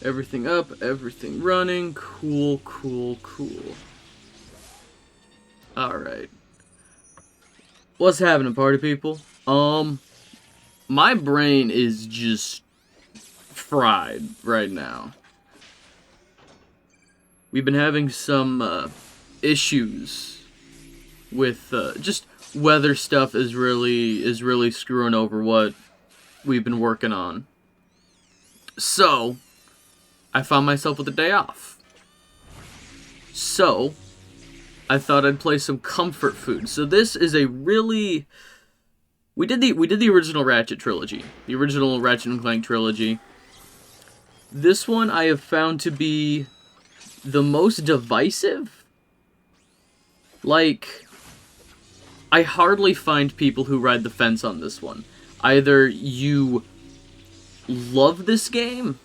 Everything up, everything running. Cool, cool, cool. Alright. What's happening, party people? My brain is just fried right now. We've been having some issues with just weather stuff is really screwing over what we've been working on. So, I found myself with a day off. So, I thought I'd play some comfort food. So this is a really we did the original Ratchet trilogy. The original Ratchet and Clank trilogy. This one I have found to be the most divisive. Like, I hardly find people who ride the fence on this one. Either you love this game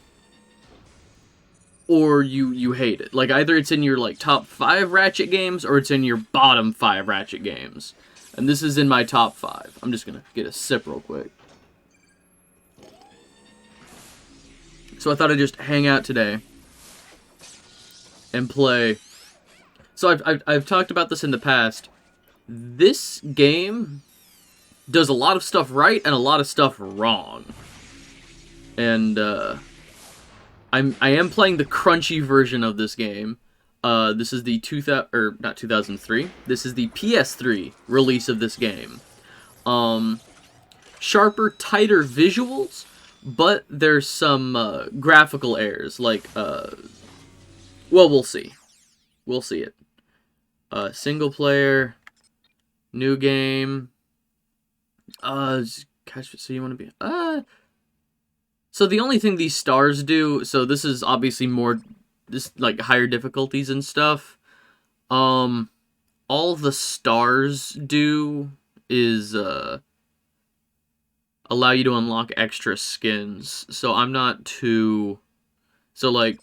or you hate it. Like, either it's in your like top 5 Ratchet games or it's in your bottom 5 Ratchet games. And this is in my top 5. I'm just gonna get a sip real quick. So I thought I'd just hang out today and play. So I've talked about this in the past. This game does a lot of stuff right and a lot of stuff wrong. And I am playing the crunchy version of this game. This is the not 2003. This is the PS3 release of this game. Sharper, tighter visuals, but there's some graphical errors. Like, well, we'll see. We'll see it. Single player, new game. Gosh, so you want to be So the only thing these stars do, so this is obviously more, this like higher difficulties and stuff. All the stars do is allow you to unlock extra skins. So I'm not too, so like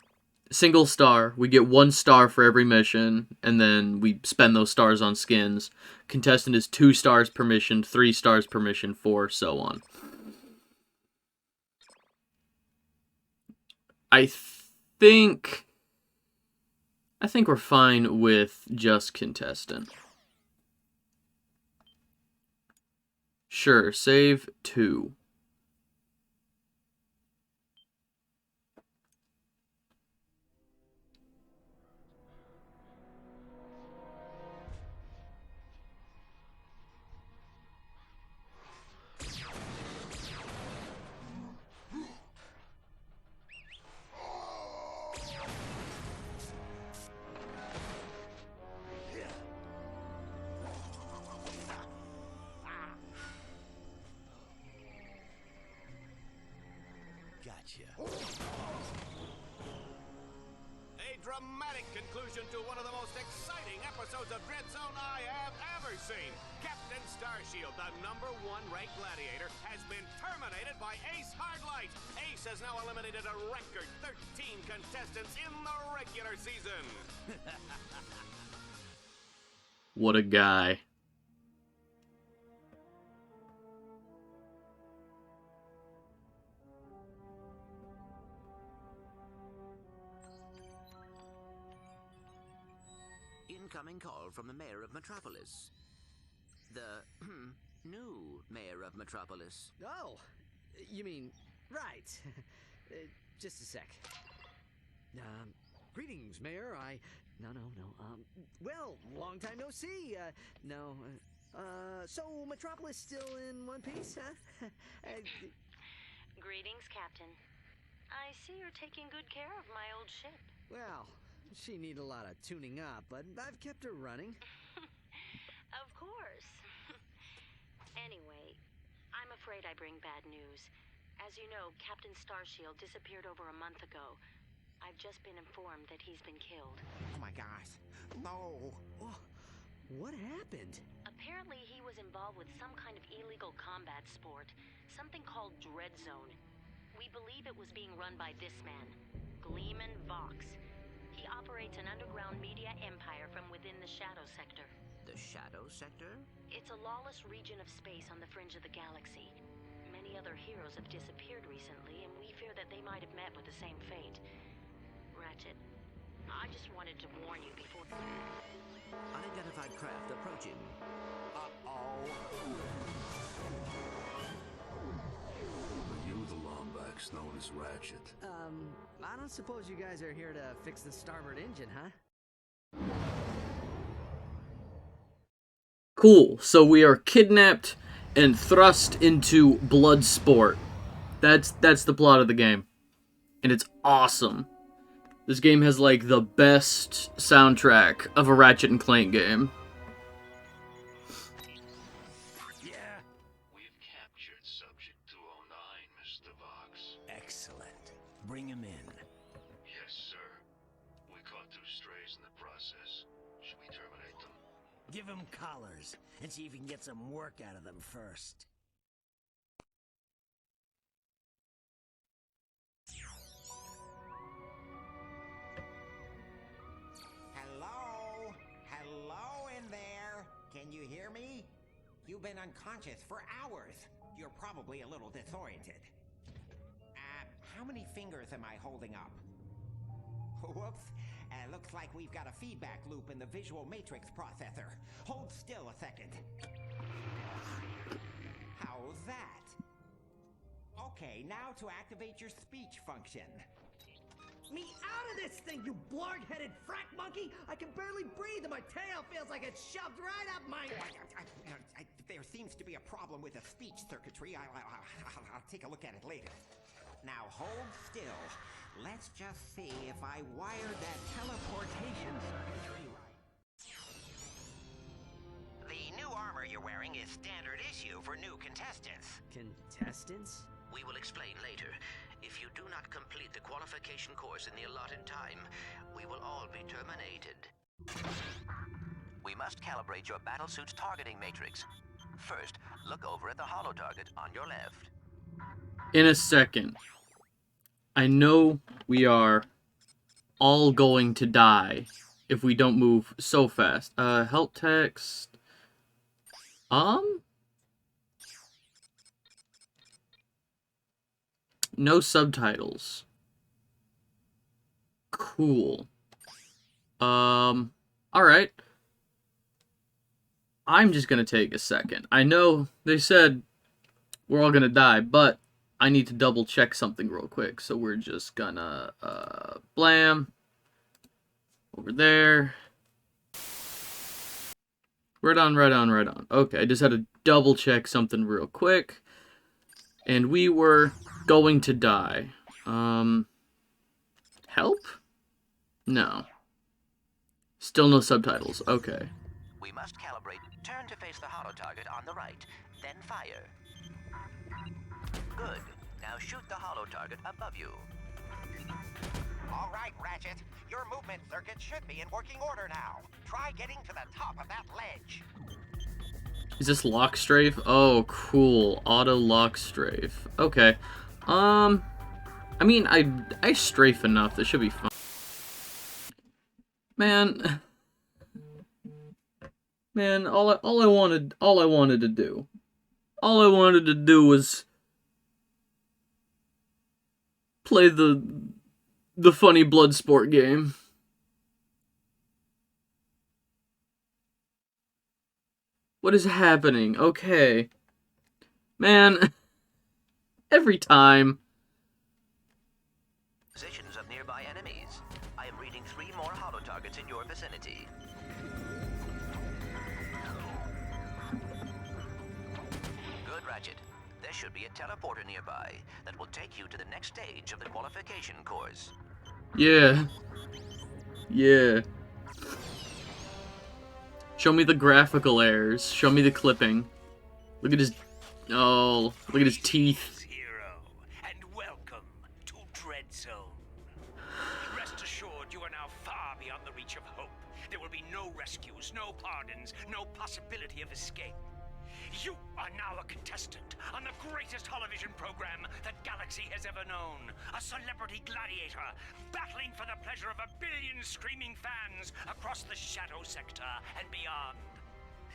single star, we get 1 star for every mission, and then we spend those stars on skins. Contestant is 2 stars per mission, 3 stars per mission, 4, so on. I think we're fine with just contestant. Sure, save 2. A dramatic conclusion to one of the most exciting episodes of Dread Zone I have ever seen. Captain Starshield, the #1 ranked Gladiator, has been terminated by Ace Hardlight. Ace has now eliminated a record 13 contestants in the regular season. What a guy. Incoming call from the mayor of Metropolis. The new mayor of Metropolis. Oh, you mean, right. Just a sec. Greetings, Mayor. No. Well, long time no see. No. So Metropolis still in one piece, huh? Greetings, Captain. I see you're taking good care of my old ship. Well, she need a lot of tuning up, but I've kept her running. Of course. Anyway, I'm afraid I bring bad news. As you know, Captain Starshield disappeared over a month ago. I've just been informed that he's been killed. Oh my gosh. No. Oh, what happened? Apparently he was involved with some kind of illegal combat sport, something called Dread Zone. We believe it was being run by this man, Gleeman Vox. He operates an underground media empire from within the Shadow Sector. The Shadow Sector? It's a lawless region of space on the fringe of the galaxy. Many the other heroes have disappeared recently, and we fear that they might have met with the same fate. Ratchet, I just wanted to warn you before... Unidentified craft approaching. Uh-oh. Are you the Lombax known as Ratchet? I don't suppose you guys are here to fix the starboard engine, huh? Cool. So we are kidnapped and thrust into blood sport. That's the plot of the game. And it's awesome. This game has like the best soundtrack of a Ratchet and Clank game. Yeah. We've captured Subject 209, Mr. Vox. Excellent. Bring him in. Yes, sir. We caught 2 strays in the process. Should we terminate them? Give him collars and see if you can get some work out of them first. Hello? Hello in there? Can you hear me? You've been unconscious for hours. You're probably a little disoriented. How many fingers am I holding up? Whoops. Looks like we've got a feedback loop in the visual matrix processor. Hold still a second. How's that? Okay, now to activate your speech function. Me out of this thing, you blarg-headed frack monkey! I can barely breathe and my tail feels like it's shoved right up my... There seems to be a problem with the speech circuitry. I'll take a look at it later. Now hold still. Let's just see if I wired that teleportation circuitry right. The new armor you're wearing is standard issue for new contestants. Contestants? We will explain later. If you do not complete the qualification course in the allotted time, we will all be terminated. We must calibrate your battlesuit's targeting matrix. First, look over at the holo target on your left. In a second. I know we are all going to die if we don't move so fast. Help text. No subtitles. Cool. Alright. I'm just gonna take a second. I know they said we're all gonna die, but I need to double check something real quick. So we're just gonna, blam. Over there. Right on, right on, right on. Okay, I just had to double check something real quick. And we were going to die. Help? No. Still no subtitles. Okay. We must calibrate. Turn to face the holo target on the right, then fire. Good. Now shoot the holo target above you. All right, Ratchet. Your movement circuit should be in working order now. Try getting to the top of that ledge. Is this lock strafe? Oh, cool. Auto lock strafe. Okay. I mean, I strafe enough. This should be fun. Man, all I wanted to do was play the funny Bloodsport game. What is happening? Okay. Man, every time. Positions of nearby enemies. I am reading 3 more holo targets in your vicinity. Good, Ratchet. There should be a teleporter nearby that will take you to the next stage of the qualification course. Yeah. Yeah. Show me the graphical errors. Show me the clipping. Look at his... Oh, look at his teeth. Hero, and welcome to Dread Zone. Rest assured, you are now far beyond the reach of hope. There will be no rescues, no pardons, no possibility of escape. You are now a contestant on the greatest television program that Galaxy has ever known. A celebrity gladiator, battling for the pleasure of 1 billion screaming fans across the Shadow Sector and beyond.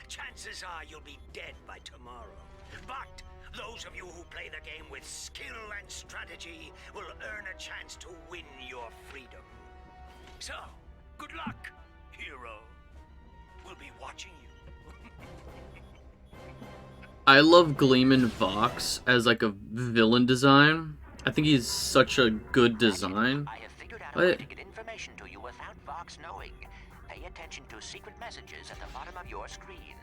Chances are you'll be dead by tomorrow. But Those of you who play the game with skill and strategy will earn a chance to win your freedom. So, good luck, hero. We'll be watching you. I love Gleeman Vox as like a villain design. I think he's such a good design. I have figured out a way to get information to you without Vox knowing. Pay attention to secret messages at the bottom of your screen.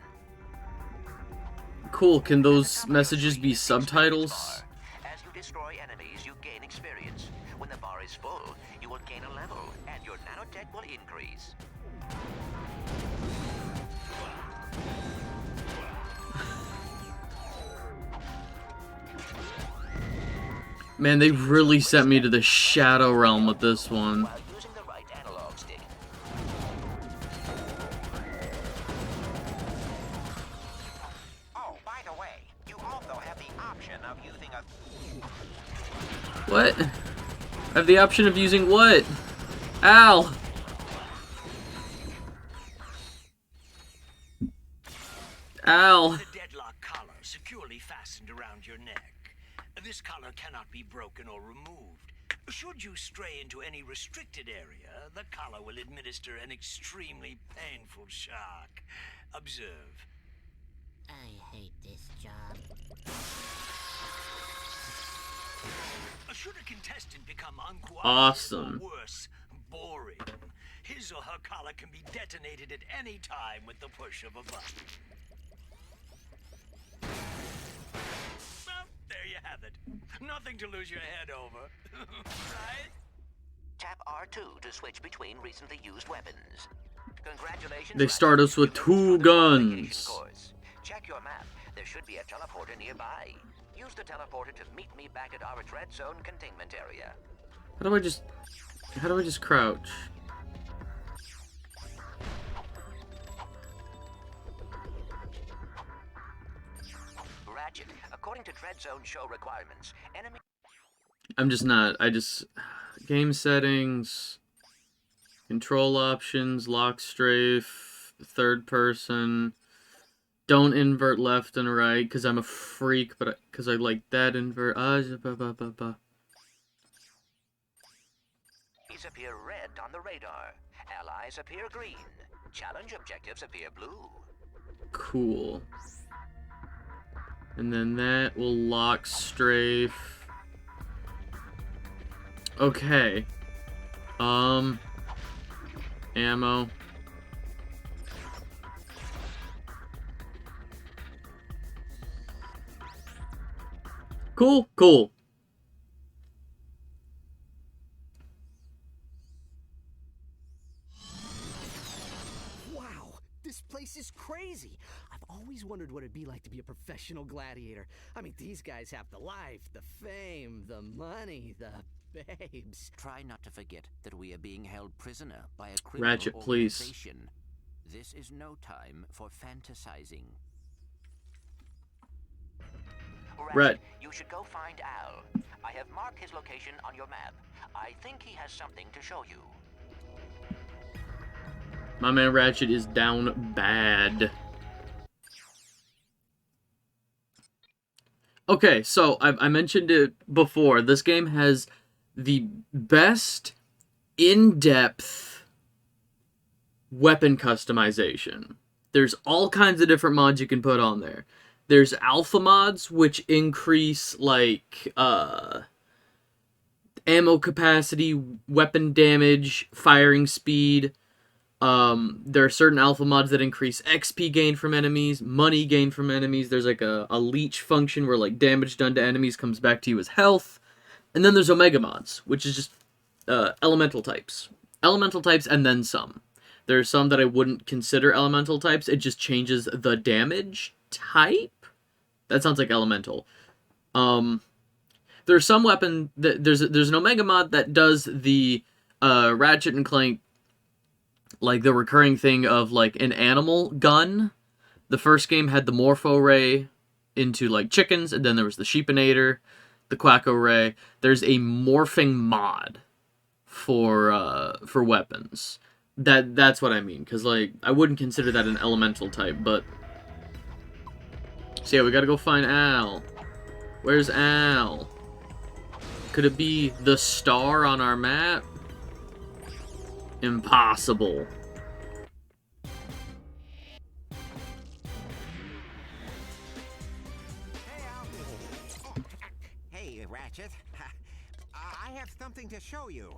Cool, can those messages be subtitles? As you destroy enemies, you gain experience. When the bar is full, you will gain a level, and your nanotech will increase. Man, they really sent me to the Shadow Realm with this one. While using the right analog stick. Oh, by the way, you also have the option of using a... What? I have the option of using what? Ow! Ow! The deadlock collar securely fastened around your neck. This collar cannot be broken or removed. Should you stray into any restricted area, the collar will administer an extremely painful shock. Observe. I hate this job. Should a contestant become uncooperative Awesome. or worse, boring, his or her collar can be detonated at any time with the push of a button. Well, there you have it. Nothing to lose your head over. Right? Tap R2 to switch between recently used weapons. Congratulations. They start us with 2 guns. Check your map. There should be a teleporter nearby. Use the teleporter to meet me back at our Red Zone containment area. How do I just crouch? Ratchet, according to Dread Zone show requirements, enemy... I'm just not. Game settings, control options, lock strafe, third person. Don't invert left and right because I'm a freak, but because I like that invert. These appear red on the radar. Allies appear green. Challenge objectives appear blue. Cool. And then that will lock strafe. Okay. Ammo. Cool, cool. Wow, this place is crazy. I've always wondered what it'd be like to be a professional gladiator. I mean, these guys have the life, the fame, the money, the babes. Try not to forget that we are being held prisoner by a criminal Ratchet, please. organization. This is no time for fantasizing. Red. You should go find Al. I have marked his location on your map. I think he has something to show you. My man Ratchet is down bad. Okay, so I mentioned it before. This game has the best in-depth weapon customization. There's all kinds of different mods you can put on there. There's alpha mods, which increase, like, ammo capacity, weapon damage, firing speed. There are certain alpha mods that increase XP gain from enemies, money gain from enemies. There's, like, a leech function where, like, damage done to enemies comes back to you as health. And then there's omega mods, which is just, elemental types. Elemental types and then some. There are some that I wouldn't consider elemental types. It just changes the damage type. That sounds like elemental. There's some weapon that there's an omega mod that does the Ratchet and Clank, like the recurring thing of like an animal gun. The first game had the Morpho Ray into like chickens, and then there was the Sheepinator, the Quacko Ray. There's a morphing mod for weapons. That's what I mean, because like I wouldn't consider that an elemental type, but so yeah, we gotta go find Al. Where's Al? Could it be the star on our map? Impossible. Hey, Ratchet. I have something to show you.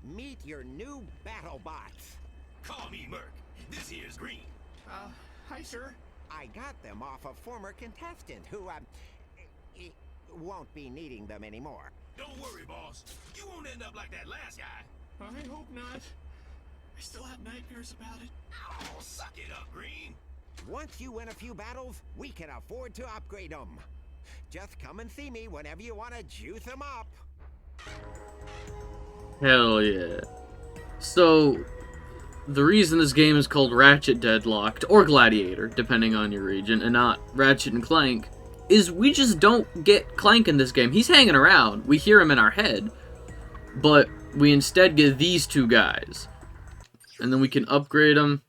Meet your new battle bots. Call me Merc. This here's Green. Hi, sir. I got them off a former contestant who, won't be needing them anymore. Don't worry, boss. You won't end up like that last guy. I hope not. I still have nightmares about it. Oh, suck it up, Green. Once you win a few battles, we can afford to upgrade them. Just come and see me whenever you want to juice them up. Hell yeah. So, the reason this game is called Ratchet Deadlocked, or Gladiator, depending on your region, and not Ratchet and Clank, is we just don't get Clank in this game. He's hanging around. We hear him in our head. But we instead get these two guys. And then we can upgrade them,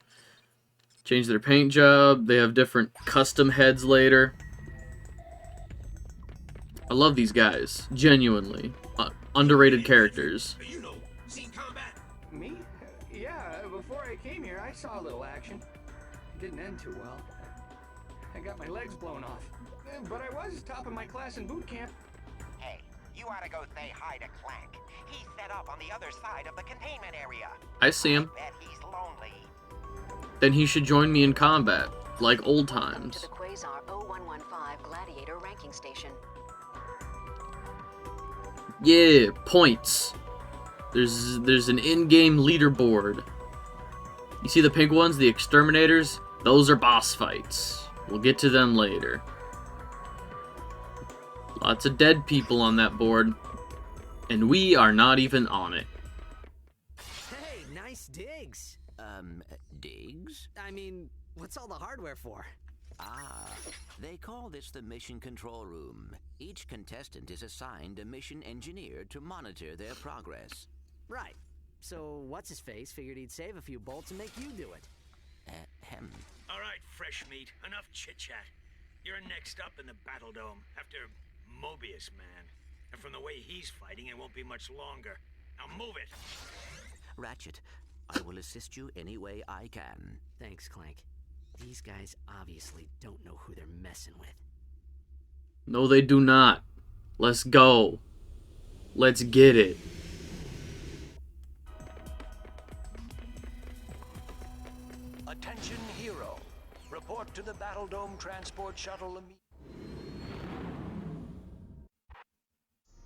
change their paint job. They have different custom heads later. I love these guys. Genuinely. Underrated characters. You know, seen combat? Me? Yeah, before I came here, I saw a little action. It didn't end too well. I got my legs blown off. But I was top of my class in boot camp. Hey, you ought to go say hi to Clank. He's set up on the other side of the containment area. I see him. Bet he's lonely. Then he should join me in combat, like old Welcome times. to the Quasar 0115 Gladiator ranking station. Yeah, points. There's an in-game leaderboard. You see the pink ones, the exterminators? Those are boss fights. We'll get to them later. Lots of dead people on that board. And we are not even on it. Hey, nice digs. Digs? I mean, what's all the hardware for? Ah, they call this the mission control room. Each contestant is assigned a mission engineer to monitor their progress. Right. So, what's-his-face figured he'd save a few bolts and make you do it. Ahem. All right, fresh meat. Enough chit-chat. You're next up in the Battle Dome after Mobius Man. And from the way he's fighting, it won't be much longer. Now move it! Ratchet, I will assist you any way I can. Thanks, Clank. These guys obviously don't know who they're messing with. No, they do not. Let's go. Let's get it. Attention, hero. Report to the Battle Dome Transport Shuttle immediately.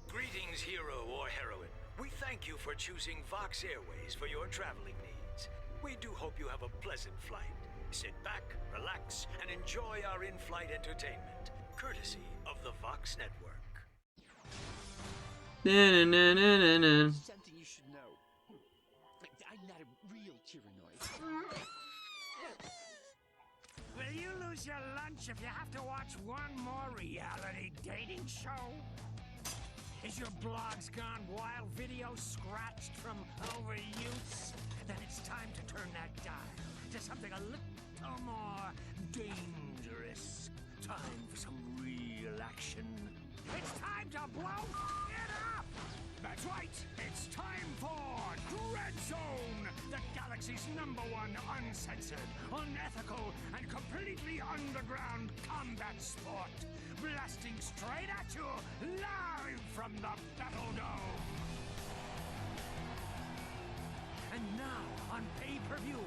Greetings, hero or heroine. We thank you for choosing Vox Airways for your traveling needs. We do hope you have a pleasant flight. Sit back, relax, and enjoy our in-flight entertainment, courtesy of the Vox Network. Na-na-na-na-na. Something you should know. I'm not a real Tyrannoid. Will you lose your lunch if you have to watch one more reality dating show? Is your blogs gone wild, video scratched from overuse? Then it's time to turn that dial to something a little more dangerous. Time for some real action. It's time to blow it up! That's right, it's time for Dread Zone, the galaxy's #1 uncensored, unethical, and completely underground combat sport. Blasting straight at you, live from the Battle Dome. And now, on pay-per-view,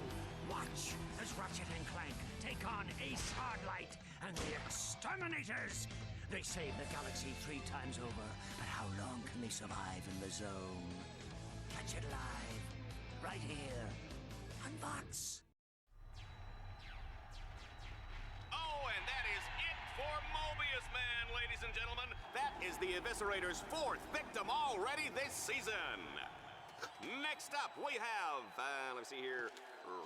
watch as Ratchet and Clank take on Ace Hardlight and the Exterminators. They save the galaxy 3 times over, but how long can they survive in the zone? Catch it live, right here, on Vox. Oh, and that is it for Mobius Man, ladies and gentlemen. That is the Eviscerator's 4th victim already this season. Next up, we have, let's see here,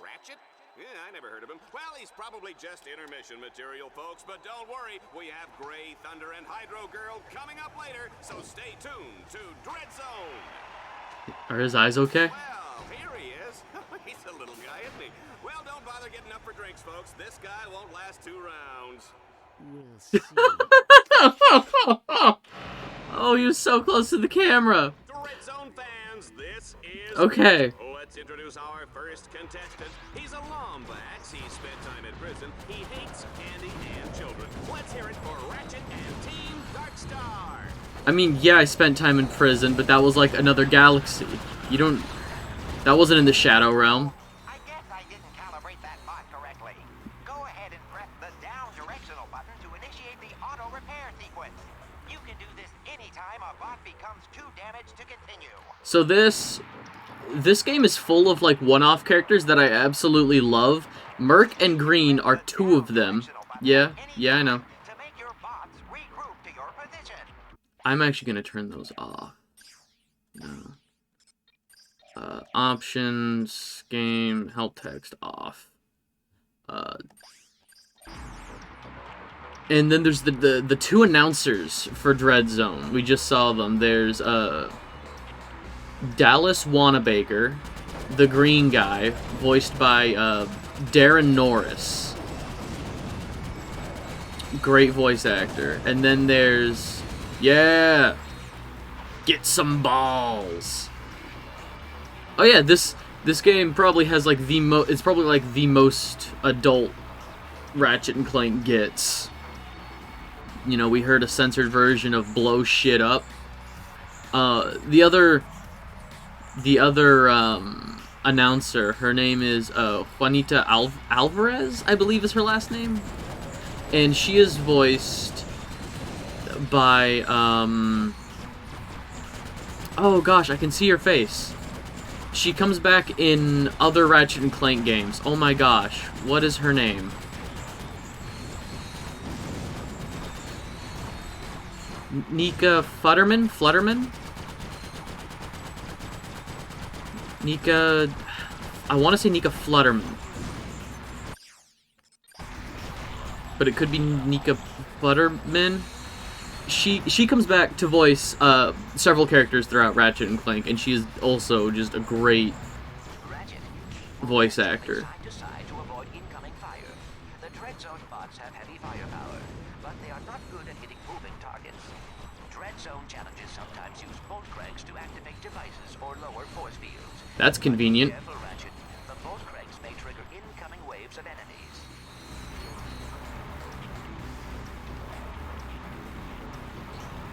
Ratchet? Yeah, I never heard of him. Well, he's probably just intermission material, folks, but don't worry, we have Grey Thunder and Hydro Girl coming up later, so stay tuned to Dread Zone. Are his eyes okay? Well, here he is. He's a little guy, isn't he? Well, don't bother getting up for drinks, folks. This guy won't last 2 rounds. We'll see. Oh, you're so close to the camera. Red Zone fans, this is... Okay. Let's introduce our first contestant. He's a Lombax. He spent time in prison. He hates candy and children. Let's hear it for Ratchet and Team Darkstar. I mean, yeah, I spent time in prison, but that was like another galaxy. You don't... That wasn't in the Shadow Realm. I guess I didn't calibrate that bot correctly. Go ahead and press the down directional button to initiate the auto repair sequence. You can do this anytime a bot becomes too damaged to continue. So this game is full of like one-off characters that I absolutely love. Merc and Green are two of them. Yeah, I know. To make your bots regroup to your position. I'm actually gonna turn those off. No. Options, game, help text off. And then there's the two announcers for Dread Zone. We just saw them. There's Dallas Wanamaker, the green guy, voiced by Darren Norris. Great voice actor. And then there's get some balls. Oh yeah, this game probably has like it's probably like the most adult Ratchet and Clank gets. You know, we heard a censored version of blow shit up. The other announcer, her name is Juanita Alvarez, I believe is her last name. And she is voiced by oh gosh, I can see her face. She comes back in other Ratchet and Clank games. Oh my gosh, what is her name? Nika Flutterman? Nika... I want to say Nika Flutterman. But it could be Nika Flutterman. She comes back to voice several characters throughout Ratchet and Clank, and she is also just a great voice actor. To avoid incoming fire. The Dread Zone bots have heavy firepower, but they are not good at hitting moving targets. Dread Zone challenges sometimes use bolt cranks to activate devices or lower force fields. That's convenient. Careful, Ratchet. The bolt cranks may trigger incoming waves of enemies.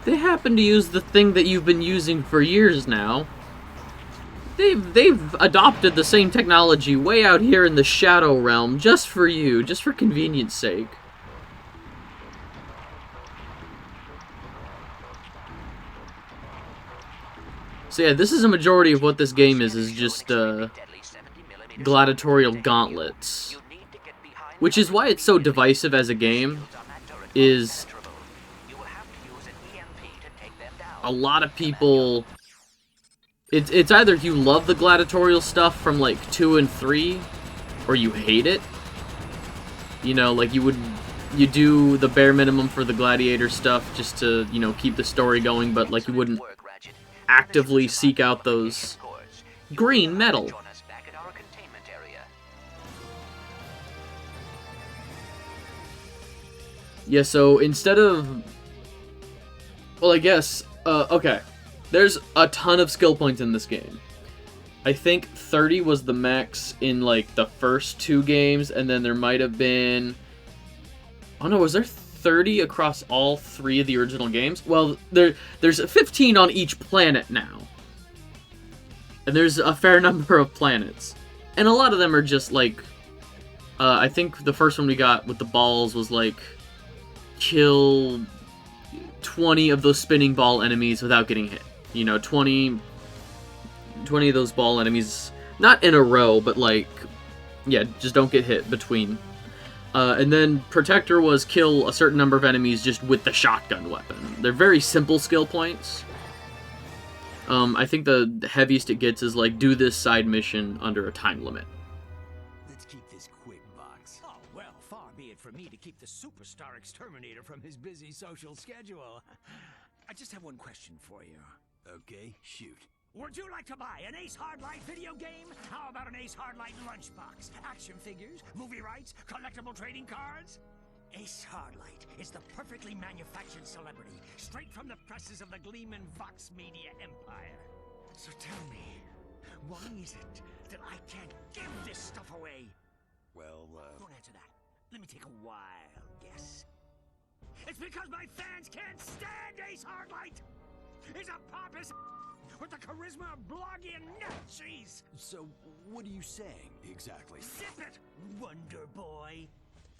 They happen to use the thing that you've been using for years now. They've adopted the same technology way out here in the Shadow Realm just for you, just for convenience sake. So yeah, this is a majority of what this game is just gladiatorial gauntlets. Which is why it's so divisive as a game, is a lot of people... It's either you love the gladiatorial stuff from, like, 2 and 3, or you hate it. You know, like, you do the bare minimum for the Gladiator stuff just to, you know, keep the story going, but, like, you wouldn't actively seek out those green metal. Yeah, so instead of... Well, I guess... okay. There's a ton of skill points in this game. I think 30 was the max in, like, the first 2 games, and then there might have been... Oh no, was there 30 across all 3 of the original games? Well, there's 15 on each planet now. And there's a fair number of planets. And a lot of them are just, like... I think the first one we got with the balls was, like... Kill 20 of those spinning ball enemies without getting hit. You know, 20 of those ball enemies, not in a row, but like, yeah, just don't get hit between. And then Protector was kill a certain number of enemies just with the shotgun weapon. They're very simple skill points. I think the heaviest it gets is like, do this side mission under a time limit. Let's keep this quick, Box. Oh, well, far be it from me to keep the superstar exterminator from his busy social schedule. I just have one question for you. Okay, shoot. Would you like to buy an Ace Hardlight video game? How about an Ace Hardlight lunchbox? Action figures, movie rights, collectible trading cards? Ace Hardlight is the perfectly manufactured celebrity, straight from the presses of the Gleeman Vox Media empire. So tell me, why is it that I can't give this stuff away? Well, Don't answer that. Let me take a wild guess. It's because my fans can't stand Ace Hardlight! He's a pompous with the charisma of blogging nut cheese! So, what are you saying, exactly? Zip it, Wonder Boy!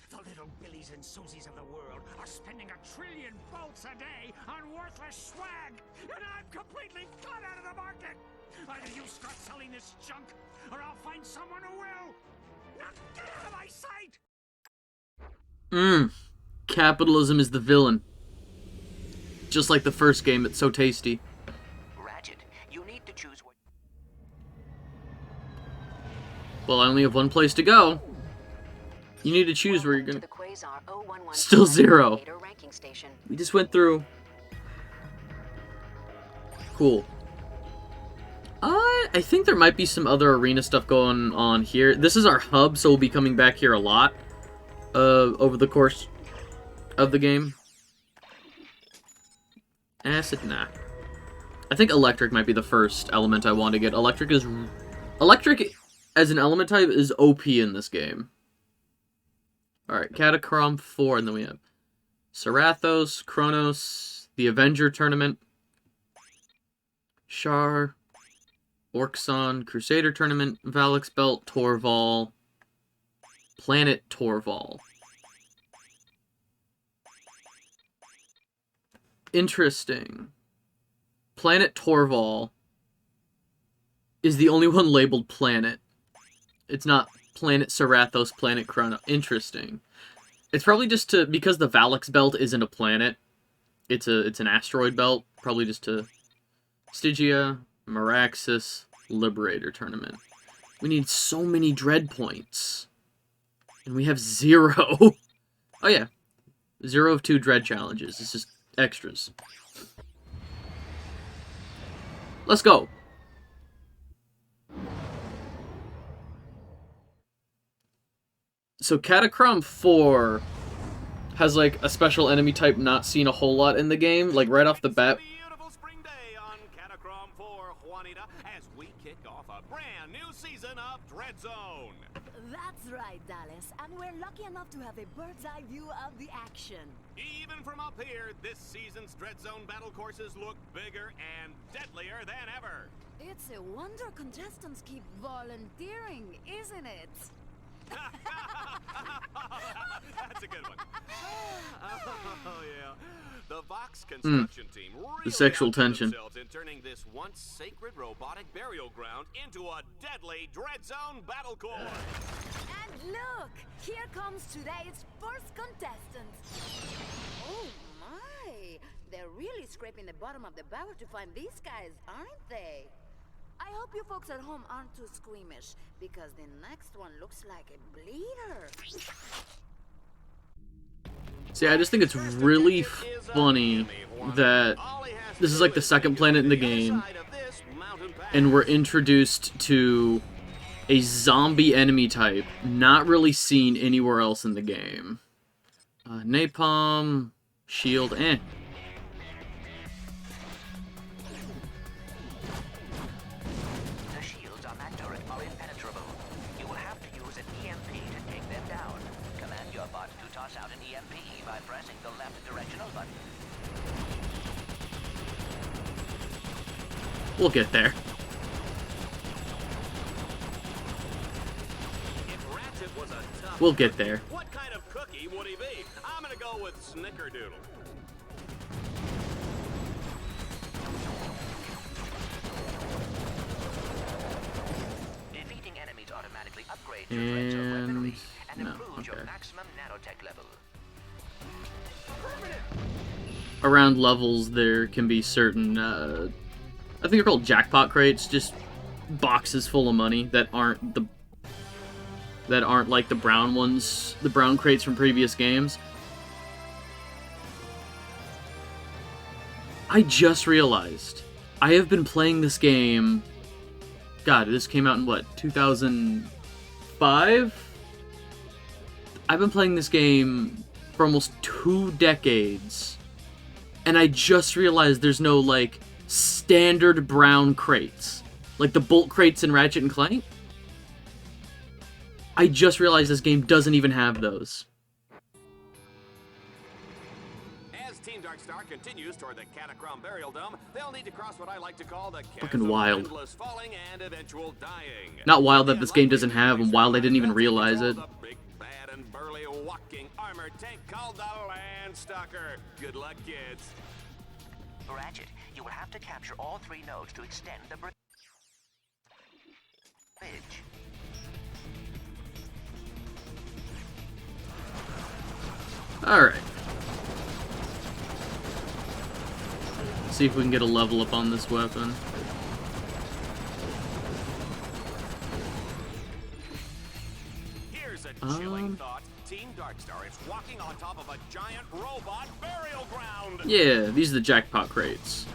The little Billies and Susies of the world are spending 1 trillion bolts a day on worthless swag, and I'm completely cut out of the market! Either you start selling this junk, or I'll find someone who will! Now get out of my sight! Capitalism is the villain. Just like the first game, it's so tasty. Ratchet, you need to choose what... Well, I only have one place to go. You need to choose where you're gonna... Still 0. We just went through. Cool. I think there might be some other arena stuff going on here. This is our hub, so we'll be coming back here a lot. Over the course of the game. Acid, nah. I think electric might be the first element I want to get. Electric as an element type is OP in this game. Alright, Catacrom 4, and then we have Serathos, Kronos, the Avenger Tournament, Char, Orxon, Crusader Tournament, Valix Belt, Torval, Planet Torval. Interesting. Planet Torval is the only one labeled planet. It's not Planet Serathos, Planet Chrono. Interesting. It's probably just to, because the Valix Belt isn't a planet, it's an asteroid belt, probably just to Stygia, Meraxis, Liberator Tournament. We need so many dread points. And we have 0. Oh yeah. 0 of 2 dread challenges. It's just extras. Let's go. So Catacrom 4 has like a special enemy type not seen a whole lot in the game, like right off the bat. Beautiful spring day on Catacrom 4, Juanita, as we kick off a brand new season of Dread Zone. That's right, Dallas, and we're lucky enough to have a bird's eye view of the action. Even from up here, this season's Dread Zone battle courses look bigger and deadlier than ever. It's a wonder contestants keep volunteering, isn't it? That's a good one. Oh yeah. The Vox construction team really the sexual outdid tension themselves in turning this once sacred robotic burial ground into a deadly Dread Zone battle course. And look, here comes today's first contestant. Oh my, they're really scraping the bottom of the barrel to find these guys, aren't they? I hope you folks at home aren't too squeamish, because the next one looks like a bleeder. See, I just think it's really funny that this is like the second planet in the game, and we're introduced to a zombie enemy type not really seen anywhere else in the game. Napalm, shield, The shields on that turret are impenetrable. You will have to use an EMP to take them down. Command your bot to toss out an EMP by pressing the left directional button. We'll get there. If Ratchet was a tough We'll get there. what kind of cookie would he be? I'm gonna go with Snickerdoodle. Defeating enemies automatically upgrades your Dread Zone weaponry and no, improves your okay. maximum nanotech level. Around levels, there can be certain, I think they're called jackpot crates, just boxes full of money that aren't like the brown ones, the brown crates from previous games. I just realized I have been playing this game. God, this came out in what, 2005? I've been playing this game for almost 2 decades, and I just realized there's no, like, standard brown crates. Like the bolt crates in Ratchet and Clank. I just realized this game doesn't even have those. As Team Darkstar continues toward the Catacrom Burial Dome, they'll need to cross what I like to call the Fucking chasm of wild. endless falling and eventual dying. Not wild that this game doesn't have, and wild I didn't even realize it. The big, bad, and burly walking armored tank called the Landstalker. Good luck, kids. Ratchet, you will have to capture all 3 nodes to extend the bridge. Alright. See if we can get a level up on this weapon. Here's a chilling thought. Team Darkstar is walking on top of a giant robot burial ground. Yeah, these are the jackpot crates.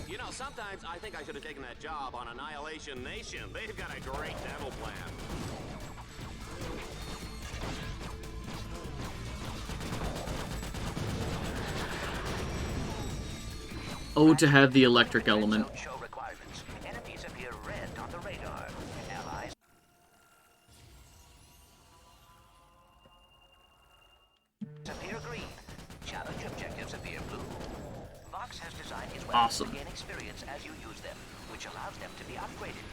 You know, sometimes I think I should have taken that job on Annihilation Nation. They've got a great demo plan. Oh, to have the electric element. Show requirements. Enemies appear red on the radar. Allies appear green. Challenge objectives appear blue. Vox has designed his weapons Awesome. to gain experience as you use them, which allows them to be upgraded.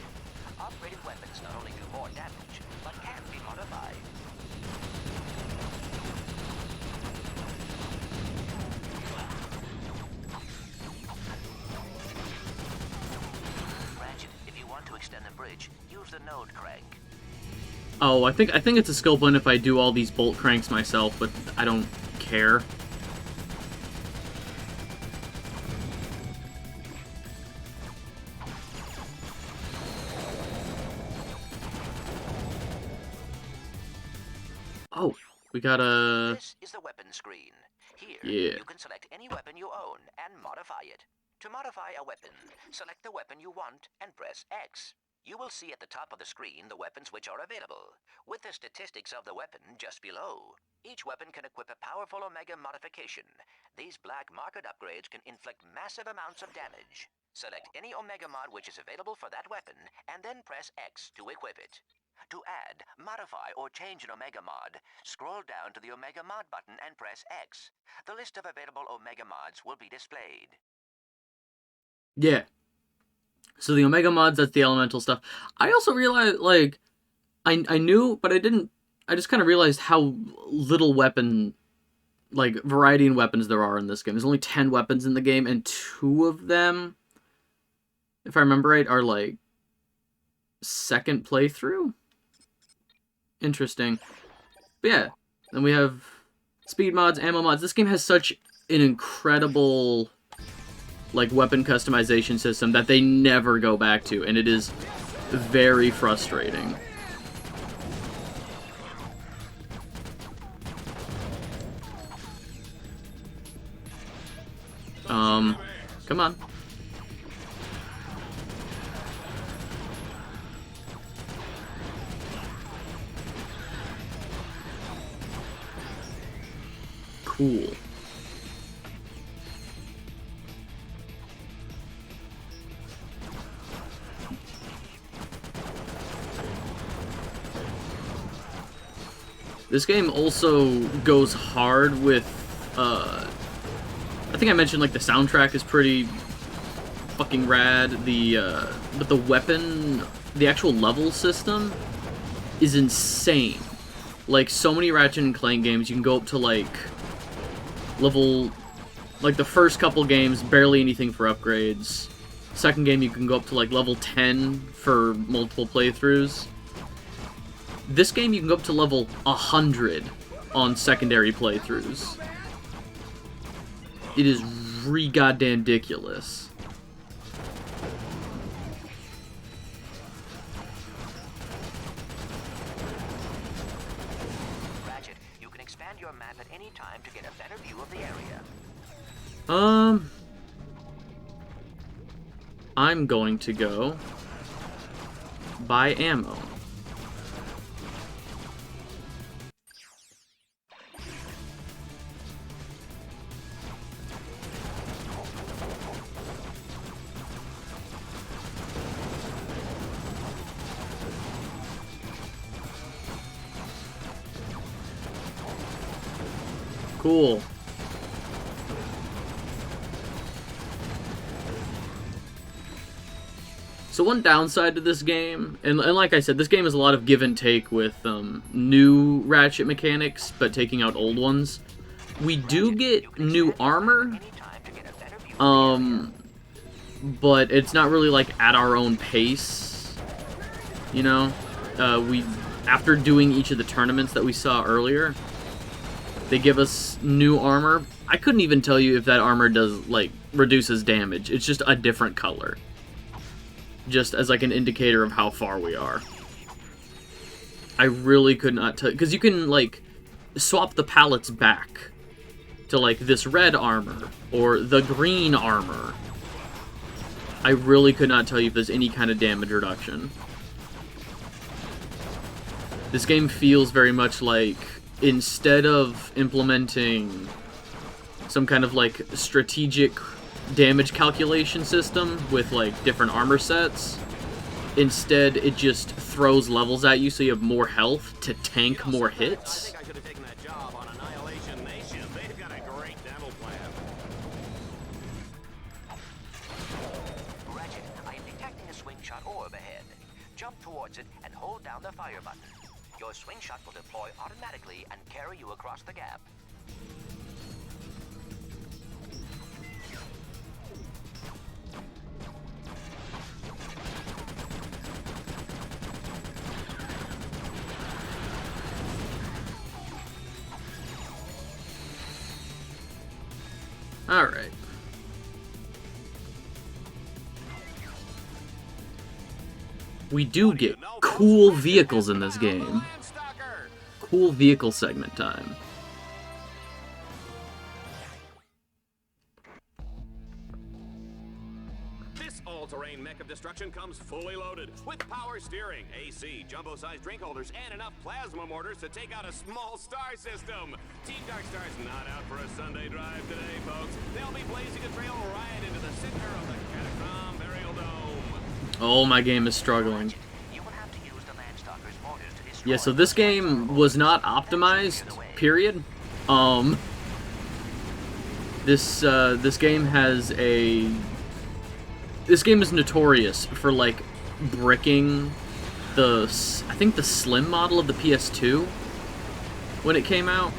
Upgraded weapons not only do more damage, but can be modified. Ratchet, if you want to extend the bridge, use the node crank. Oh, I think it's a skill point if I do all these bolt cranks myself, but I don't care. Oh, we got a... This is the weapon screen. Here, Yeah. you can select any weapon you own and modify it. To modify a weapon, select the weapon you want and press X. You will see at the top of the screen the weapons which are available, with the statistics of the weapon just below. Each weapon can equip a powerful Omega modification. These black market upgrades can inflict massive amounts of damage. Select any Omega mod which is available for that weapon, and then press X to equip it. To add, modify, or change an Omega mod, scroll down to the Omega mod button and press X. The list of available Omega mods will be displayed. Yeah. So the Omega mods, that's the elemental stuff. I also realized, like, I knew, but I didn't, I just kind of realized how little weapon, like, variety in weapons there are in this game. There's only 10 weapons in the game, and 2 of them, if I remember right, are, like, second playthrough? Interesting. But yeah, then we have speed mods, ammo mods. This game has such an incredible, like, weapon customization system that they never go back to, and it is very frustrating. Come on. Cool. This game also goes hard with, I think I mentioned, like, the soundtrack is pretty fucking rad. But the weapon, the actual level system is insane. Like, so many Ratchet and Clank games, you can go up to, like, level, like, the first couple games, barely anything for upgrades. Second game, you can go up to, like, level 10 for multiple playthroughs. This game, you can go up to level 100 on secondary playthroughs. It is re-goddamn ridiculous. Ratchet, you can expand your map at any time to get a better view of the area. I'm going to go buy ammo. Cool. So one downside to this game, and like I said, this game is a lot of give and take with new Ratchet mechanics, but taking out old ones. We do get new armor, but it's not really like at our own pace, you know? After doing each of the tournaments that we saw earlier, they give us new armor. I couldn't even tell you if that armor does, like, reduces damage. It's just a different color. Just as, like, an indicator of how far we are. I really could not tell, because you can, like, swap the palettes back to, like, this red armor, or the green armor. I really could not tell you if there's any kind of damage reduction. This game feels very much like, instead of implementing some kind of, like, strategic damage calculation system with, like, different armor sets, instead it just throws levels at you so you have more health to tank more hits. Ratchet, I am detecting a swing shot orb ahead. Jump towards it and hold down the fire button. Your swing shot will deploy automatically and carry you across the gap. Alright. We do get cool vehicles in this game. Cool vehicle segment time. This all-terrain mech of destruction comes fully loaded with power steering, AC, jumbo-sized drink holders, and enough plasma mortars to take out a small star system. Team Darkstar's not out for a Sunday drive today, folks. They'll be blazing a trail right into the center of the Catacomb Burial Dome. Oh, my game is struggling. Yeah, so this game was not optimized, period. This game has a... This game is notorious for, like, bricking the... I think the Slim model of the PS2 when it came out.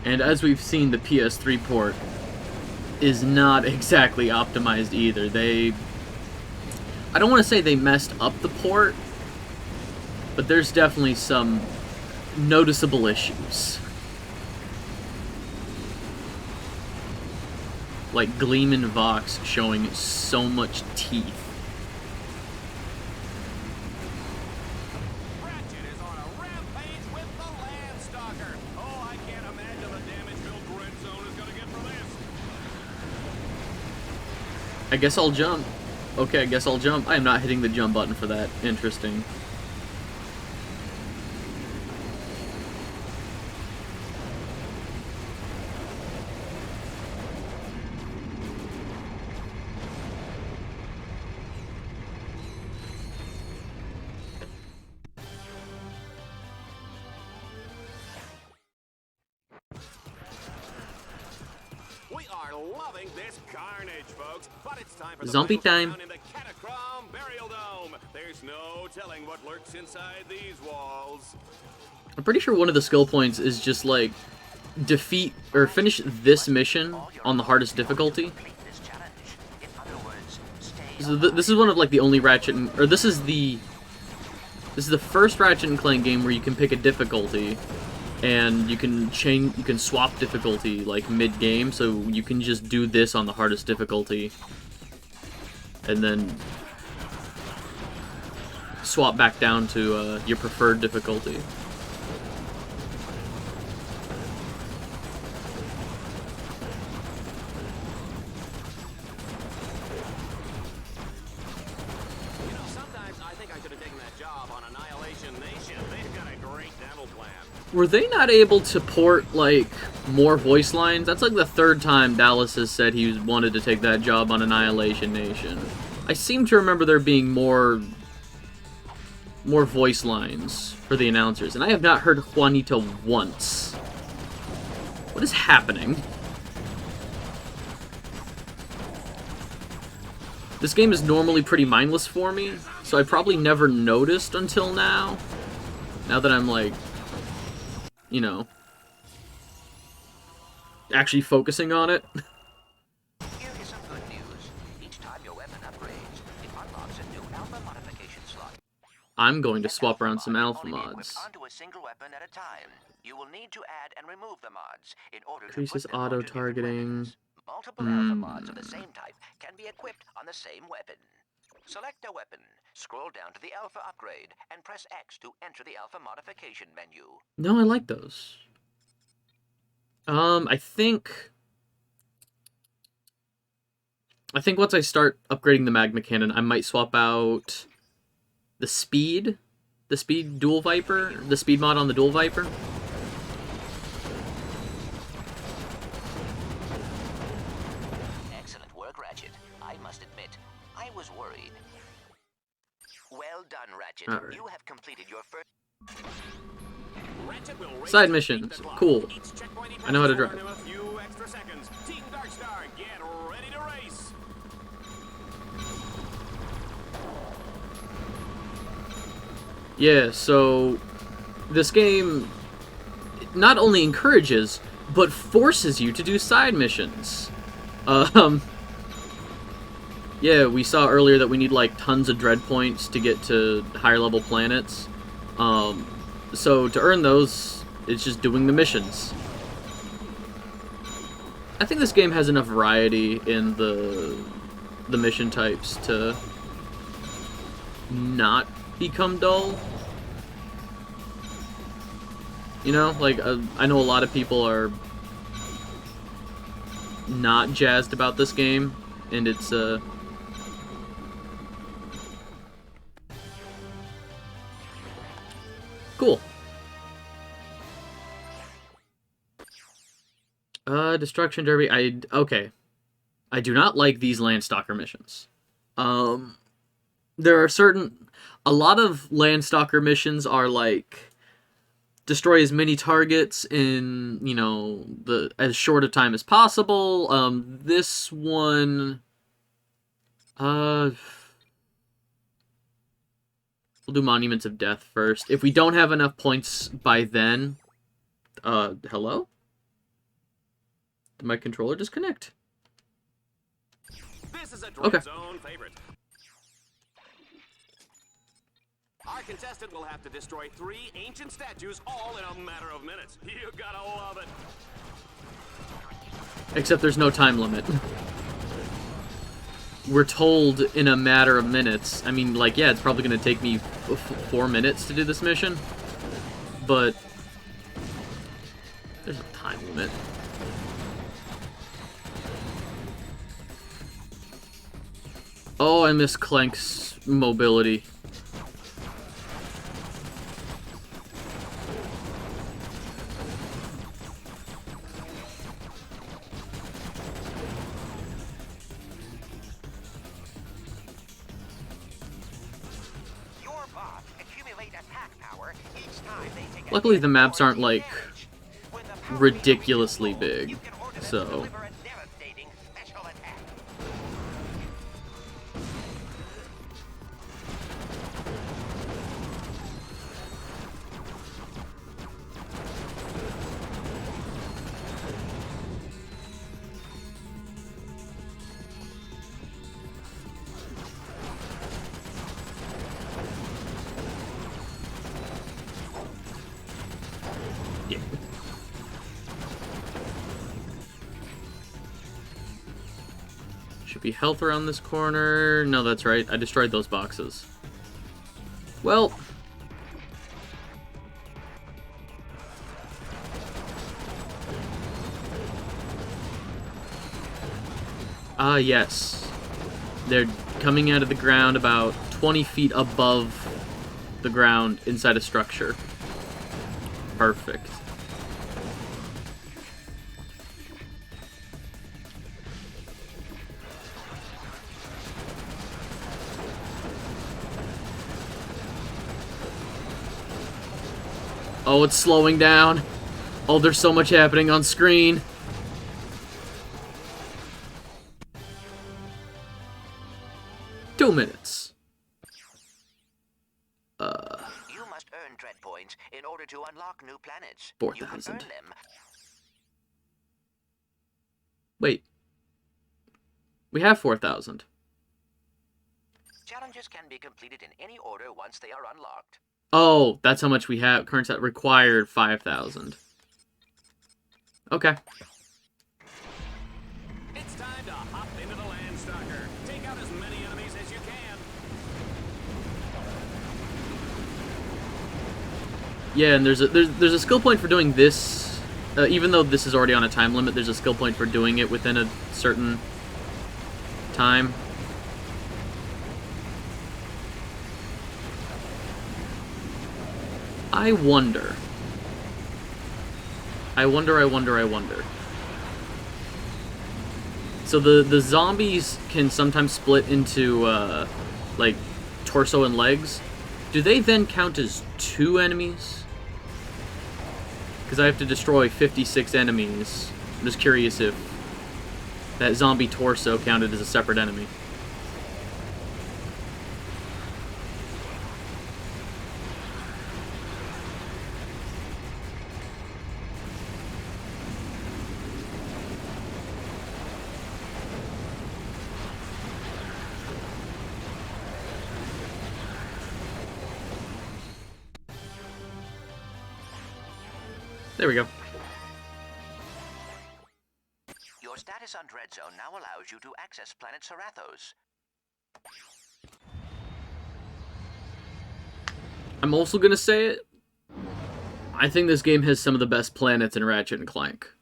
And as we've seen, the PS3 port is not exactly optimized either. I don't want to say they messed up the port, but there's definitely some noticeable issues. Like Gleeman Vox showing so much teeth. I guess I'll jump. Okay, I guess I'll jump. I am not hitting the jump button for that. Interesting. Zombie time. There's no telling what lurks inside these walls. I'm pretty sure one of the skill points is just like defeat or finish this mission on the hardest difficulty. So this is one of like the only Ratchet or this is the first Ratchet and Clank game where you can pick a difficulty and you can swap difficulty like mid-game, so you can just do this on the hardest difficulty and then swap back down to your preferred difficulty. Were they not able to port, like, more voice lines? That's like the third time Dallas has said he wanted to take that job on Annihilation Nation. I seem to remember there being more voice lines for the announcers, and I have not heard Juanita once. What is happening? This game is normally pretty mindless for me, so I probably never noticed until now. Now that I'm, like, you know, actually focusing on it. Here is some good news. Each time your weapon upgrades, it unlocks a new alpha modification slot. I'm going to swap around some alpha Only be mods. equipped onto a single weapon at a time. You will need to add and remove the mods in order Increases to put them onto different auto-targeting. weapons. Multiple alpha mods of the same type can be equipped on the same weapon. Select a weapon, scroll down to the alpha upgrade, and press X to enter the alpha modification menu. No, I like those. I think once I start upgrading the magma cannon, I might swap out the speed dual viper, the speed mod on the dual viper. Excellent work, Ratchet. I must admit, I was worried. Well done, Ratchet. Alright. You have completed your first... Side missions, cool. I know how to drive. A few extra seconds. Team Darkstar, get ready to race. Yeah, so this game not only encourages, but forces you to do side missions. Yeah, we saw earlier that we need like tons of dread points to get to higher level planets. So to earn those, it's just doing the missions. I think this game has enough variety in the mission types to not become dull. You know, like, I know a lot of people are not jazzed about this game, and it's, cool. Destruction Derby, okay. I do not like these Landstalker missions. There are a lot of Landstalker missions are like, destroy as many targets in, you know, as short a time as possible. This one, we'll do Monuments of Death first. If we don't have enough points by then, hello? Did my controller disconnect? This is a Okay. Zone favorite. Our contestant will have to destroy 3 ancient statues all in a matter of minutes. You gotta love it. Except there's no time limit. We're told in a matter of minutes. I mean, like, yeah, it's probably going to take me 4 minutes to do this mission. But there's a time limit. Oh, I miss Clank's mobility. Luckily, the maps aren't, like, ridiculously big, so... Yeah. Should be health around this corner. No, that's right. I destroyed those boxes. Well... Ah, yes. They're coming out of the ground about 20 feet above the ground inside a structure. Perfect. Oh, it's slowing down. Oh, there's so much happening on screen. Two minutes. You must earn dread points in order to unlock new planets. 4,000. Wait. We have 4,000. Challenges can be completed in any order once they are unlocked. Oh, that's how much we have. Current set required 5,000. Okay. It's time to hop into the Landstalker. Take out as many enemies as you can. Yeah, and there's a skill point for doing this. Even though this is already on a time limit, there's a skill point for doing it within a certain time. I wonder. So the zombies can sometimes split into, like, torso and legs. Do they then count as 2 enemies? Because I have to destroy 56 enemies. I'm just curious if that zombie torso counted as a separate enemy. There we go. Your status on Dread Zone now allows you to access planet Serathos. I'm also gonna say it. I think this game has some of the best planets in Ratchet and Clank.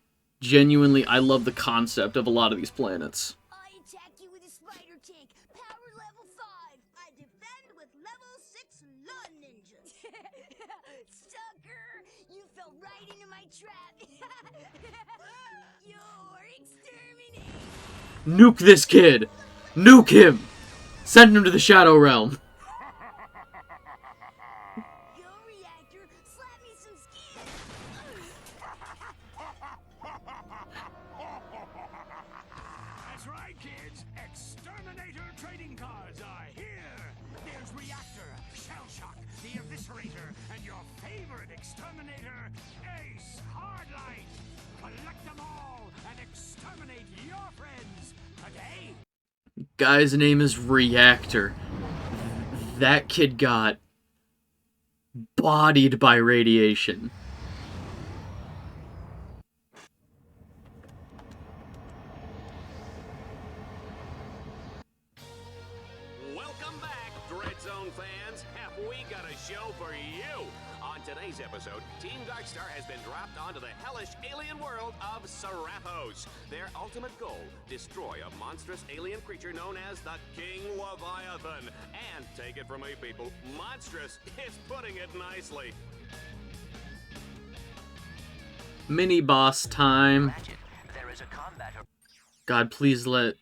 Genuinely, I love the concept of a lot of these planets. I attack you with a spider tank, power level 5. I defend with level 6 lawn ninja. Sucker, you fell right into my trap. You're exterminated. Nuke this kid! Nuke him! Send him to the Shadow Realm! Yo, reactor, slap me some skin. That's right, kids. Exterminator trading cards are here. There's Reactor, Shell Shock, the Eviscerator, and your favorite exterminator, Ace Hardlight. Collect them all and exterminate your friends today. Guy's name is Reactor. That kid got bodied by radiation. Welcome back, Dread Zone fans. Have we got a show for you? On today's episode, Team Darkstar has been dropped onto the hellish alien world of Serathos. Their ultimate goal, destroy a monstrous alien creature known as the King Leviathan. And take it from me, people, monstrous is putting it nicely. Mini boss time. Ratchet, there is a combat. God, please let...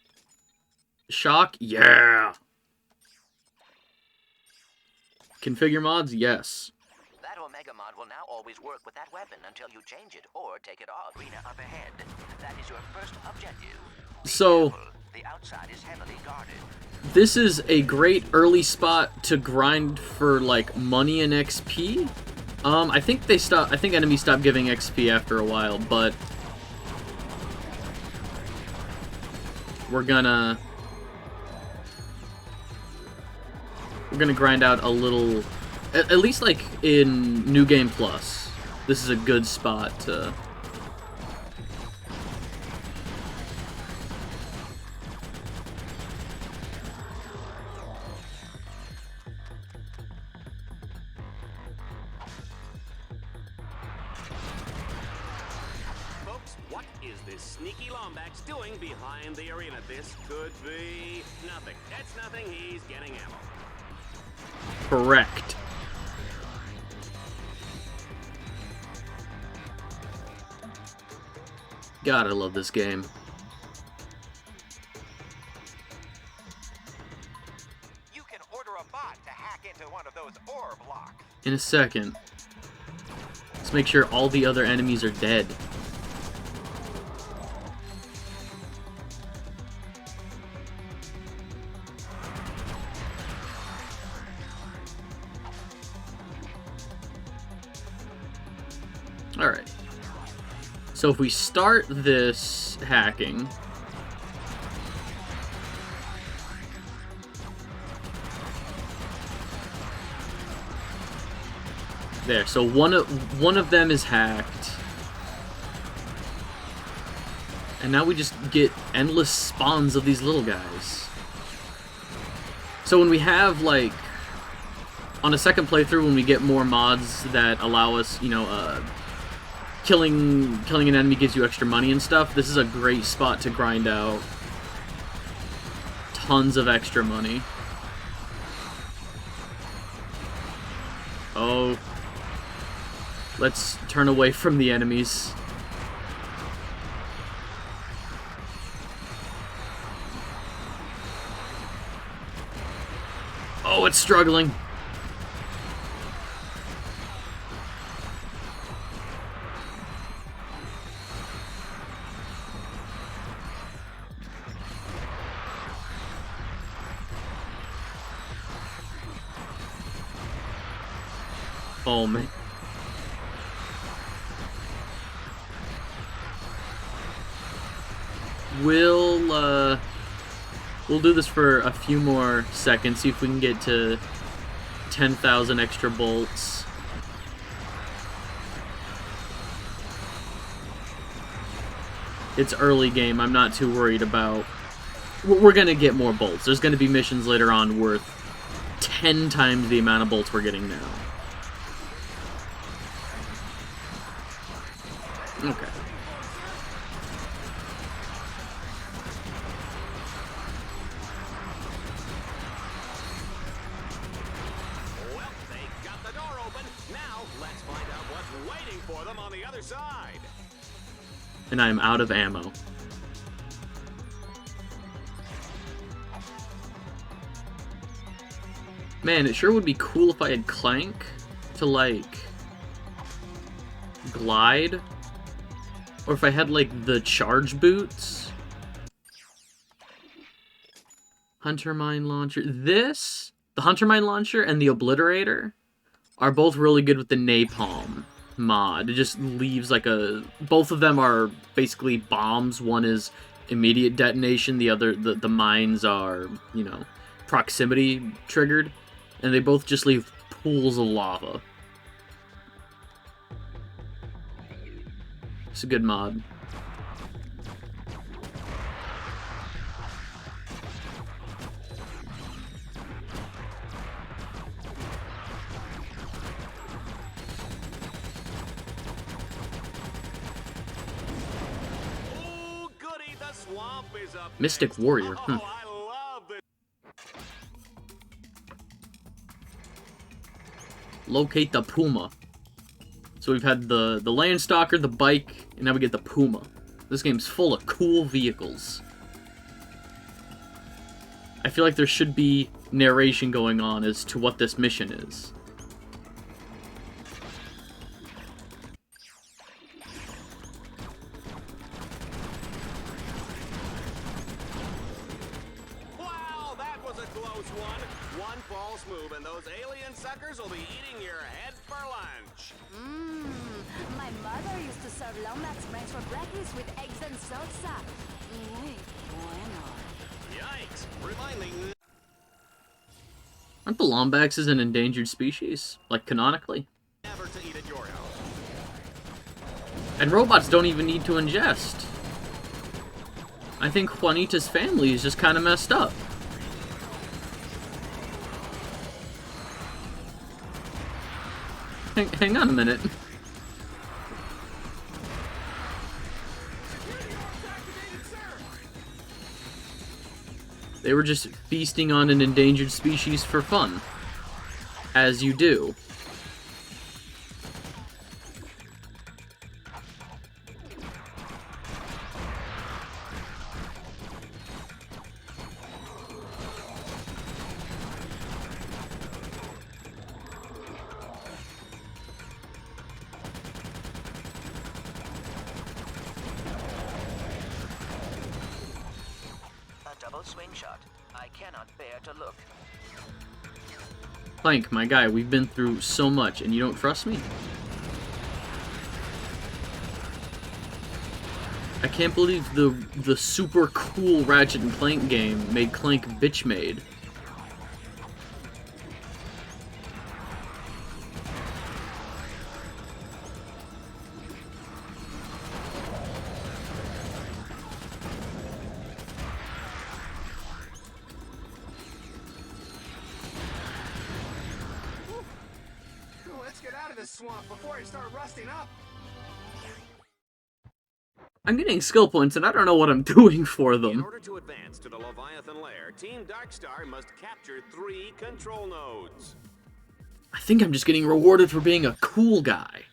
Shock? Yeah! Configure mods? Yes. That Omega mod will now always work with that weapon until you change it or take it off. Arena up ahead. That is your first objective. So, The outside is heavily guarded. this is a great early spot to grind for, like, money and XP. I think enemies stop giving XP after a while, but we're gonna grind out a little, at least like in New Game Plus. this is a good spot to... Folks, what is this sneaky Lombax doing behind the arena? This could be nothing. That's nothing. He's getting ammo. Correct. God, I love this game. You can order a bot to hack into one of those ore blocks. In a second. Let's make sure all the other enemies are dead. Alright. So if we start this hacking... There, so one of them is hacked. And now we just get endless spawns of these little guys. So when we have, like... On a second playthrough, when we get more mods that allow us, you know, killing an enemy gives you extra money and stuff, this is a great spot to grind out tons of extra money. Oh. Let's turn away from the enemies. Oh, it's struggling. Oh, man. We'll do this for a few more seconds, see if we can get to 10,000 extra bolts. It's early game, I'm not too worried about... We're gonna get more bolts. There's gonna be missions later on worth 10 times the amount of bolts we're getting now. Okay. Well, they got the door open. Now, let's find out what's waiting for them on the other side. And I'm out of ammo. Man, it sure would be cool if I had Clank to, like, glide. Or if I had, like, the charge boots. Hunter Mine Launcher. This, the Hunter Mine Launcher and the Obliterator are both really good with the Napalm mod. It just leaves, like, a... Both of them are basically bombs. One is immediate detonation. The other, the mines are, you know, proximity triggered. And they both just leave pools of lava. It's a good mod. Ooh, goody, the swamp is up Mystic next. Warrior. Oh, I love this. Locate the Puma. So we've had the Landstalker, the bike, and now we get the Puma. This game's full of cool vehicles. I feel like there should be narration going on as to what this mission is. Wow, that was a close one. One false move and those alien suckers will be eating your head for lunch. My mother used to serve Lombax brains for breakfast with eggs and salsa. Muy bueno. Yikes. Remind me. Aren't the Lombaxes an endangered species? Like, canonically? Never to eat at your house. And robots don't even need to ingest. I think Juanita's family is just kind of messed up. Hang on a minute. They were just feasting on an endangered species for fun. As you do. Swing shot. I cannot bear to look. Plank, my guy, we've been through so much, and you don't trust me? I can't believe the super cool Ratchet and Clank game made Clank bitch made. Swamp before I start rusting up. I'm getting skill points and I don't know what I'm doing for them. In order to advance to the Leviathan lair, Team Darkstar must capture 3 control nodes. I think I'm just getting rewarded for being a cool guy.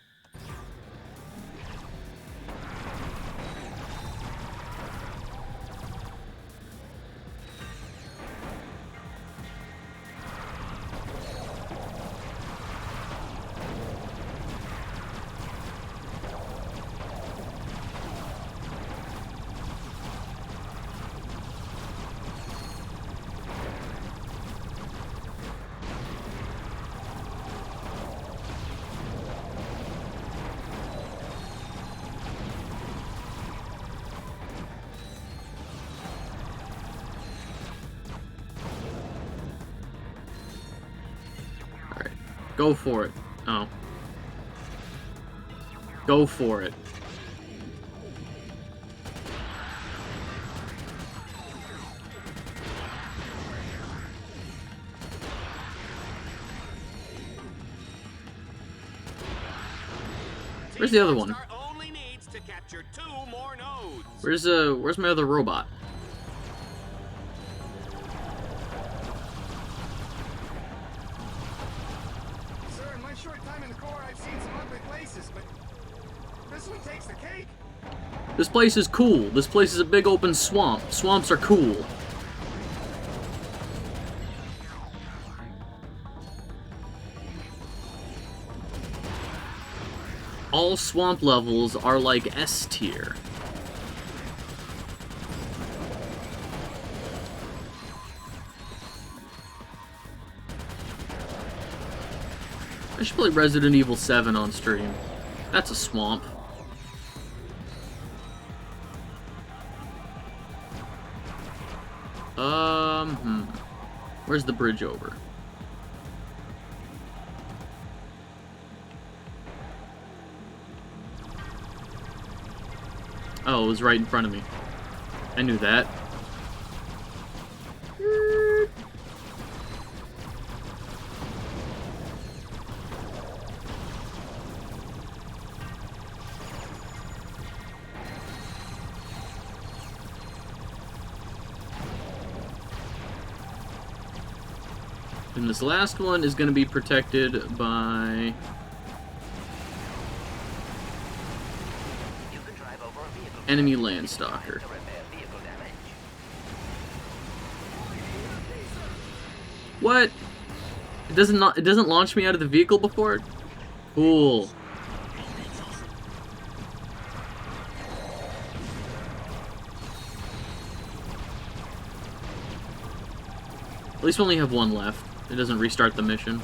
Go for it. Oh. Go for it. Where's the other one? Only needs to capture 2 more nodes. Where's my other robot? Short time in the Corps, I've seen some ugly places, but this one takes the cake. This place is cool. This place is a big open swamp. Swamps are cool. All swamp levels are like S tier. I should play Resident Evil 7 on stream. That's a swamp. Where's the bridge over? Oh, it was right in front of me. I knew that. And this last one is going to be protected by... enemy Landstalker. What? It doesn't launch me out of the vehicle before it? Cool. At least we only have one left. It doesn't restart the mission.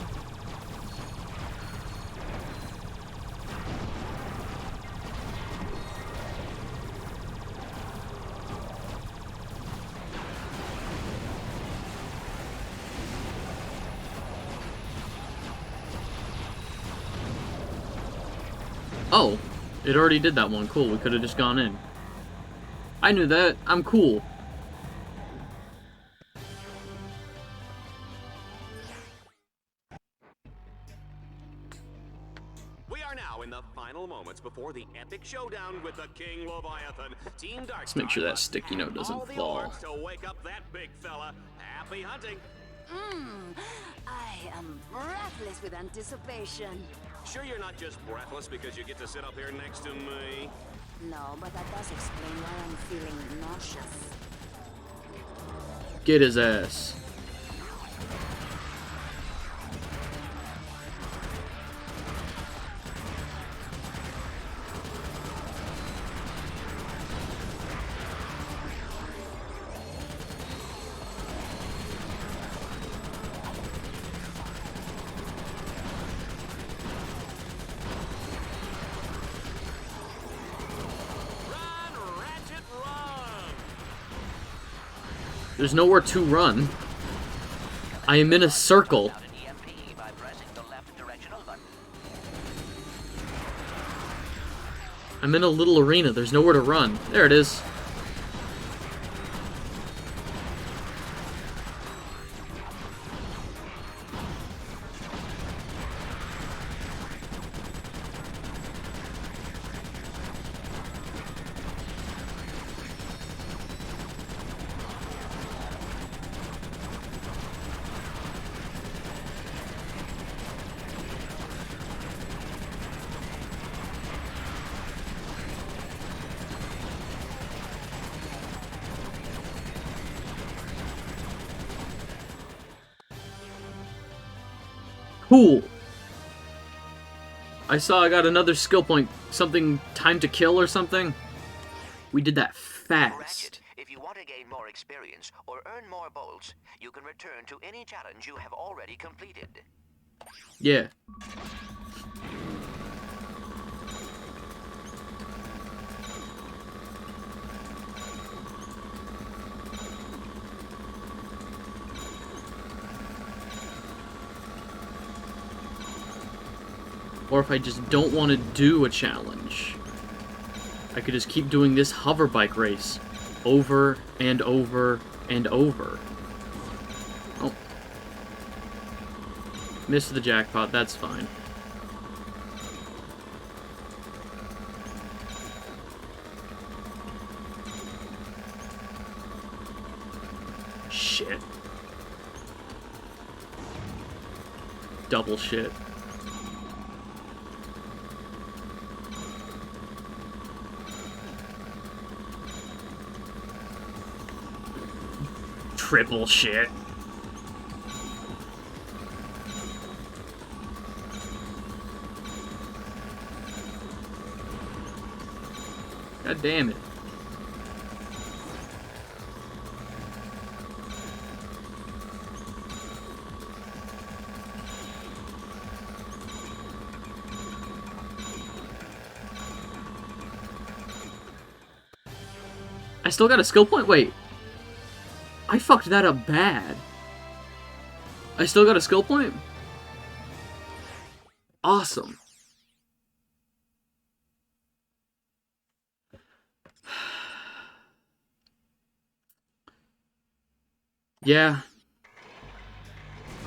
Oh, It already did that one. Cool, we could have just gone in. I knew that. I'm cool. We are now in the final moments before the epic showdown with the King Leviathan. Team Dark. Let's make sure that sticky note doesn't fall. To wake up that big fella. Happy hunting. I am breathless with anticipation. Sure you're not just breathless because you get to sit up here next to me? No, but that does explain why I'm feeling nauseous. Get his ass. There's nowhere to run. I am in a circle. I'm in a little arena. There's nowhere to run. There it is. Cool. I saw I got another skill point. Something time to kill or something. We did that fast. Ratchet, if you want to gain more experience or earn more bolts, you can return to any challenge you have already completed. Yeah. Or if I just don't want to do a challenge, I could just keep doing this hover bike race over and over and over. Oh. Missed the jackpot, that's fine. Shit. Double shit. Triple shit. God damn it. I still got a skill point? Wait. I fucked that up bad. I still got a skill point? Awesome. Yeah.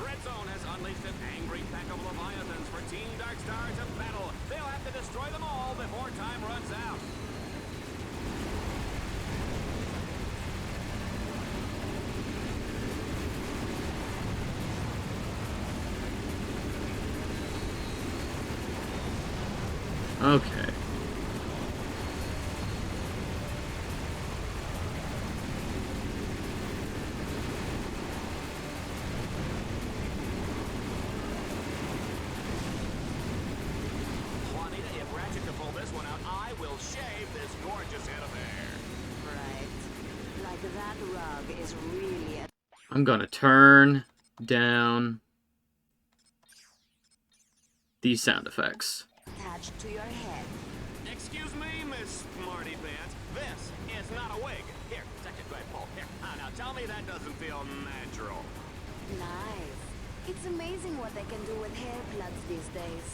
Red Zone has unleashed an angry pack of Leviathans for Team Darkstar to battle. They'll have to destroy them all before time runs out. Okay. Juanita, if Ratchet can pull this one out, I will shave this gorgeous head of hair. Right. Like that rug is really a... I'm gonna turn down these sound effects. attached to your head. Excuse me, Miss Smarty Pants. This is not a wig. Here, second right pull. Here. Now tell me that doesn't feel natural. Nice. It's amazing what they can do with hair plugs these days.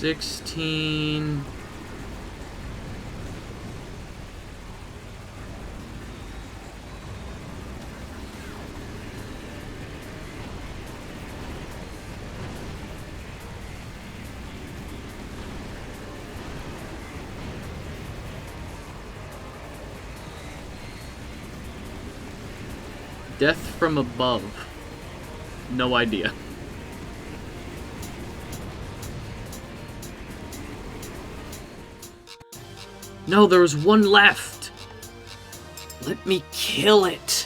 16. Death from above. No idea. No, there was one left. Let me kill it.